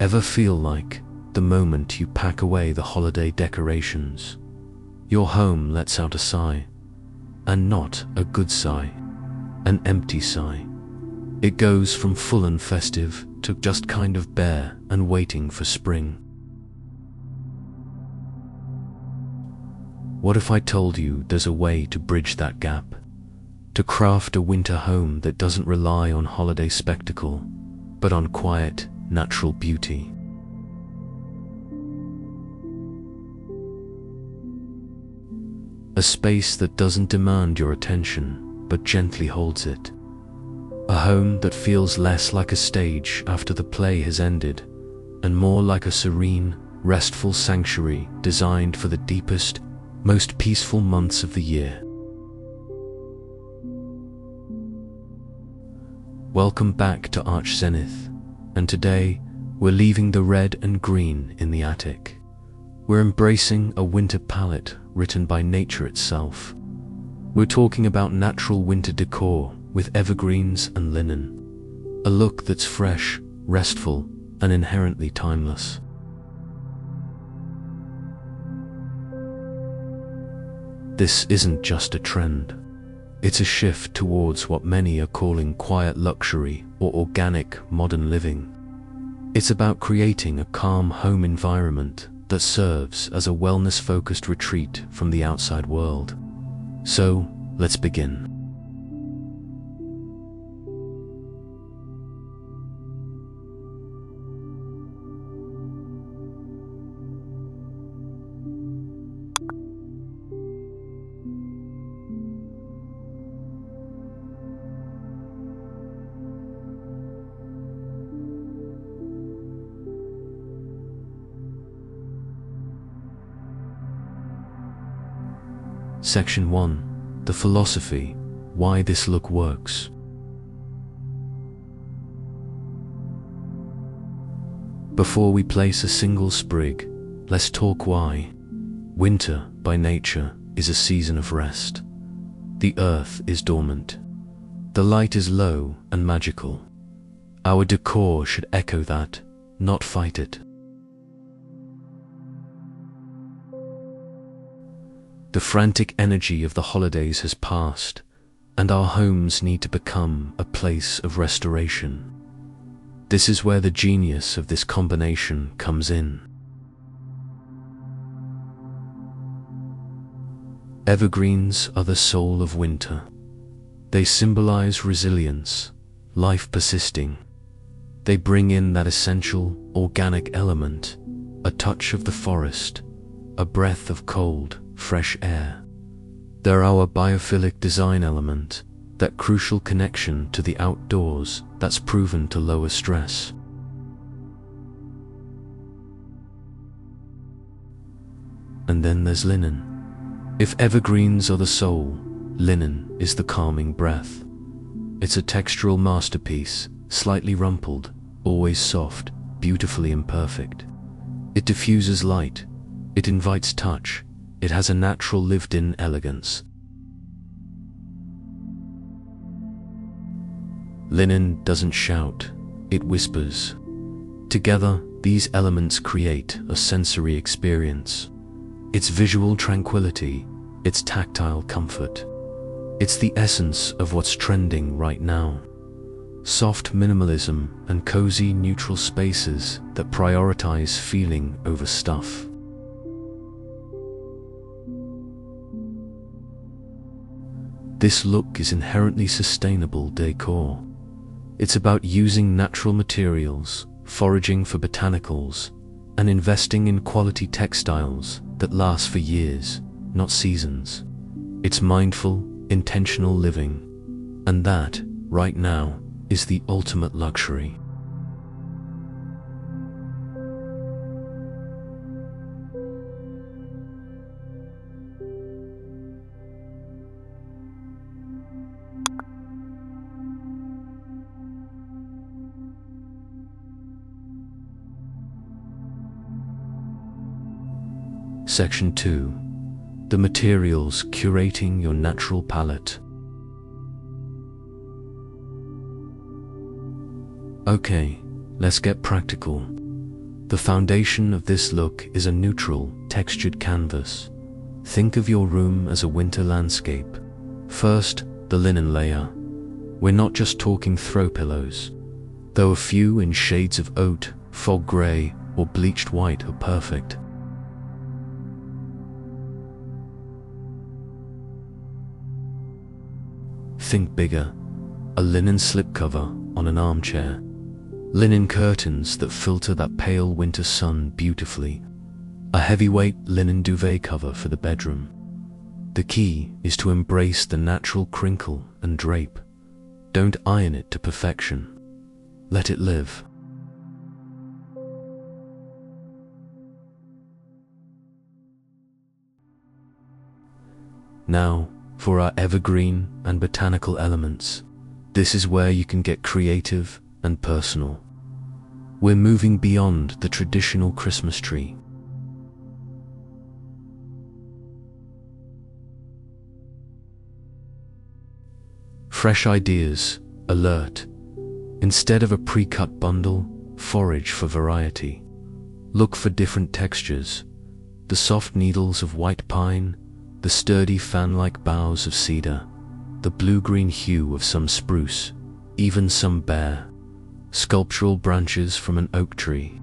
Ever feel like, the moment you pack away the holiday decorations, your home lets out a sigh, and not a good sigh, an empty sigh? It goes from full and festive to just kind of bare and waiting for spring. What if I told you there's a way to bridge that gap? To craft a winter home that doesn't rely on holiday spectacle, but on quiet, natural beauty. A space that doesn't demand your attention, but gently holds it. A home that feels less like a stage after the play has ended, and more like a serene, restful sanctuary designed for the deepest, most peaceful months of the year. Welcome back to Arch Zenith, and today we're leaving the red and green in the attic. We're embracing a winter palette written by nature itself. We're talking about natural winter decor with evergreens and linen, a look that's fresh, restful, and inherently timeless. This isn't just a trend. It's a shift towards what many are calling quiet luxury or organic modern living. It's about creating a calm home environment that serves as a wellness-focused retreat from the outside world. So, let's begin. Section 1. The philosophy, why this look works. Before we place a single sprig, let's talk why. Winter, by nature, is a season of rest. The earth is dormant. The light is low and magical. Our decor should echo that, not fight it. The frantic energy of the holidays has passed, and our homes need to become a place of restoration. This is where the genius of this combination comes in. Evergreens are the soul of winter. They symbolize resilience, life persisting. They bring in that essential, organic element, a touch of the forest, a breath of cold, fresh air. They're our biophilic design element, that crucial connection to the outdoors that's proven to lower stress. And then there's linen. If evergreens are the soul, linen is the calming breath. It's a textural masterpiece, slightly rumpled, always soft, beautifully imperfect. It diffuses light, it invites touch, it has a natural lived-in elegance. Linen doesn't shout, it whispers. Together, these elements create a sensory experience. It's visual tranquility, it's tactile comfort. It's the essence of what's trending right now. Soft minimalism and cozy neutral spaces that prioritize feeling over stuff. This look is inherently sustainable decor. It's about using natural materials, foraging for botanicals, and investing in quality textiles that last for years, not seasons. It's mindful, intentional living, and that, right now, is the ultimate luxury. Section 2. The materials curating your natural palette. Okay, let's get practical. The foundation of this look is a neutral, textured canvas. Think of your room as a winter landscape. First, the linen layer. We're not just talking throw pillows, though a few in shades of oat, fog grey, or bleached white are perfect. Think bigger. A linen slipcover on an armchair. Linen curtains that filter that pale winter sun beautifully. A heavyweight linen duvet cover for the bedroom. The key is to embrace the natural crinkle and drape. Don't iron it to perfection. Let it live. Now, for our evergreen and botanical elements. This is where you can get creative and personal. We're moving beyond the traditional Christmas tree. Fresh ideas, alert. Instead of a pre-cut bundle, forage for variety. Look for different textures. The soft needles of white pine, the sturdy fan-like boughs of cedar, the blue-green hue of some spruce, even some bare, sculptural branches from an oak tree.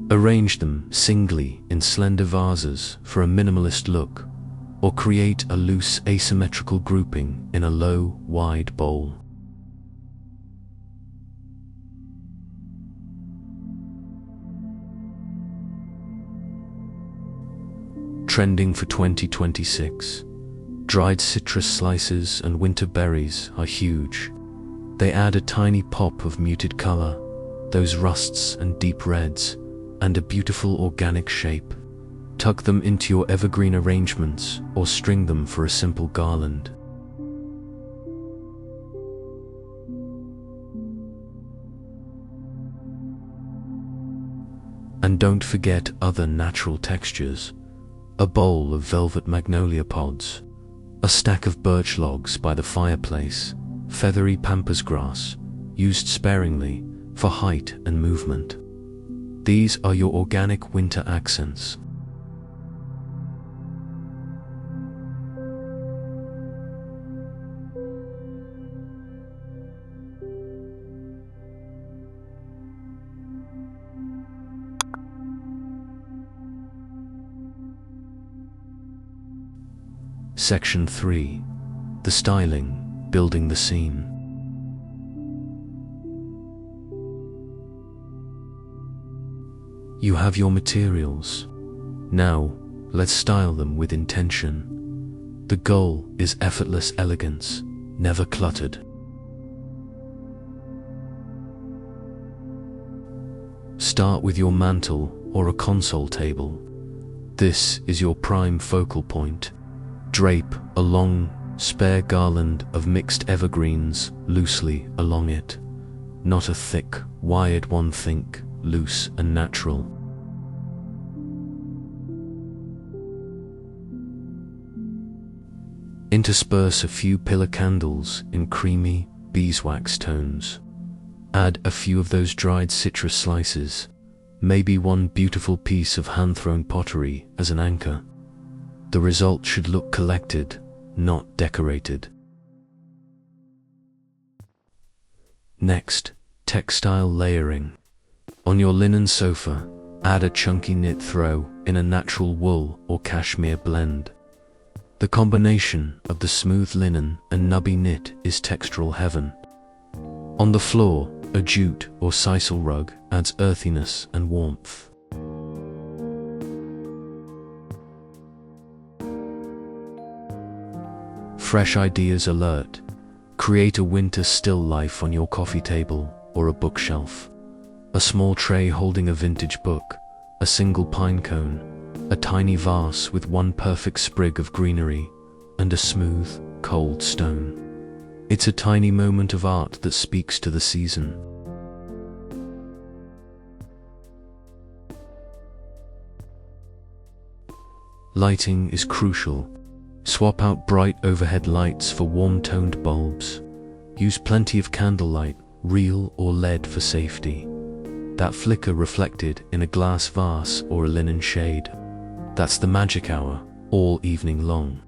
Arrange them singly in slender vases for a minimalist look, or create a loose asymmetrical grouping in a low, wide bowl. Trending for 2026. Dried citrus slices and winter berries are huge. They add a tiny pop of muted color, those rusts and deep reds, and a beautiful organic shape. Tuck them into your evergreen arrangements or string them for a simple garland. And don't forget other natural textures. A bowl of velvet magnolia pods, a stack of birch logs by the fireplace, feathery pampas grass, used sparingly for height and movement. These are your organic winter accents. Section 3. The styling, building the scene. You have your materials. Now, let's style them with intention. The goal is effortless elegance, never cluttered. Start with your mantle or a console table. This is your prime focal point. Drape a long, spare garland of mixed evergreens loosely along it. Not a thick, wired one, think loose and natural. Intersperse a few pillar candles in creamy beeswax tones. Add a few of those dried citrus slices, maybe one beautiful piece of hand-thrown pottery as an anchor. The result should look collected, not decorated. Next, textile layering. On your linen sofa, add a chunky knit throw in a natural wool or cashmere blend. The combination of the smooth linen and nubby knit is textural heaven. On the floor, a jute or sisal rug adds earthiness and warmth. Fresh ideas alert. Create a winter still life on your coffee table or a bookshelf. A small tray holding a vintage book, a single pine cone, a tiny vase with one perfect sprig of greenery, and a smooth, cold stone. It's a tiny moment of art that speaks to the season. Lighting is crucial. Swap out bright overhead lights for warm-toned bulbs. Use plenty of candlelight, real or lead for safety. That flicker reflected in a glass vase or a linen shade. That's the magic hour, all evening long.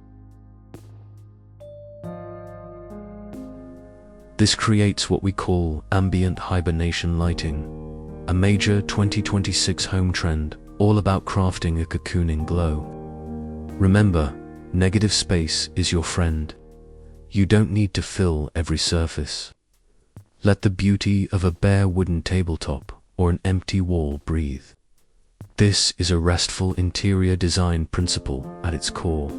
This creates what we call ambient hibernation lighting, a major 2026 home trend all about crafting a cocooning glow. Remember, negative space is your friend. You don't need to fill every surface. Let the beauty of a bare wooden tabletop or an empty wall breathe. This is a restful interior design principle at its core.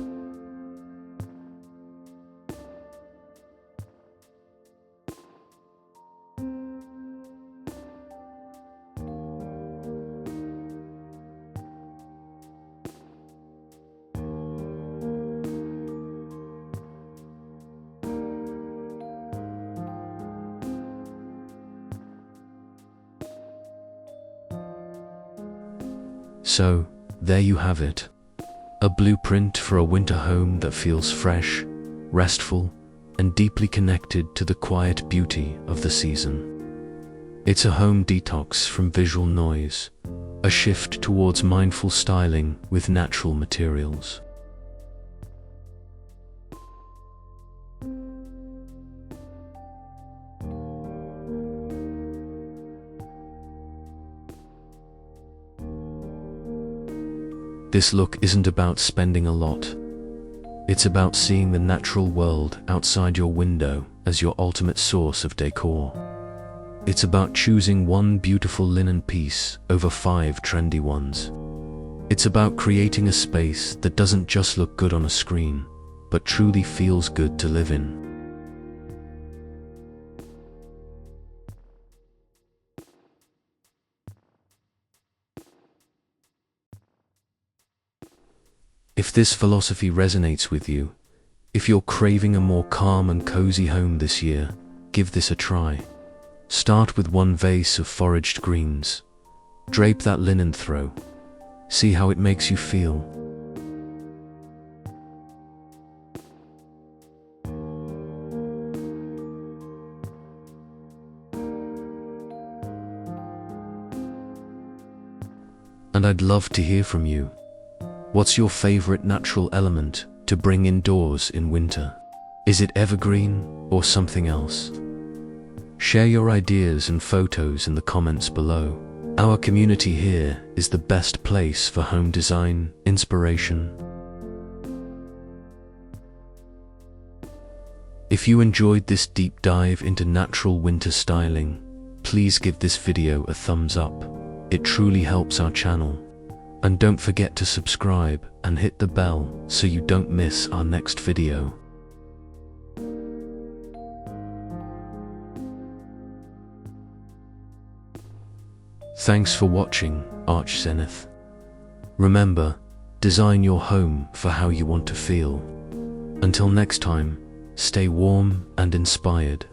So, there you have it. A blueprint for a winter home that feels fresh, restful, and deeply connected to the quiet beauty of the season. It's a home detox from visual noise, a shift towards mindful styling with natural materials. This look isn't about spending a lot. It's about seeing the natural world outside your window as your ultimate source of decor. It's about choosing one beautiful linen piece over 5 trendy ones. It's about creating a space that doesn't just look good on a screen, but truly feels good to live in. If this philosophy resonates with you, if you're craving a more calm and cozy home this year, give this a try. Start with one vase of foraged greens. Drape that linen throw. See how it makes you feel. And I'd love to hear from you. What's your favorite natural element to bring indoors in winter? Is it evergreen or something else? Share your ideas and photos in the comments below. Our community here is the best place for home design inspiration. If you enjoyed this deep dive into natural winter styling, please give this video a thumbs up. It truly helps our channel. And don't forget to subscribe and hit the bell so you don't miss our next video. Thanks for watching, Arch Zenith. Remember, design your home for how you want to feel. Until next time, stay warm and inspired.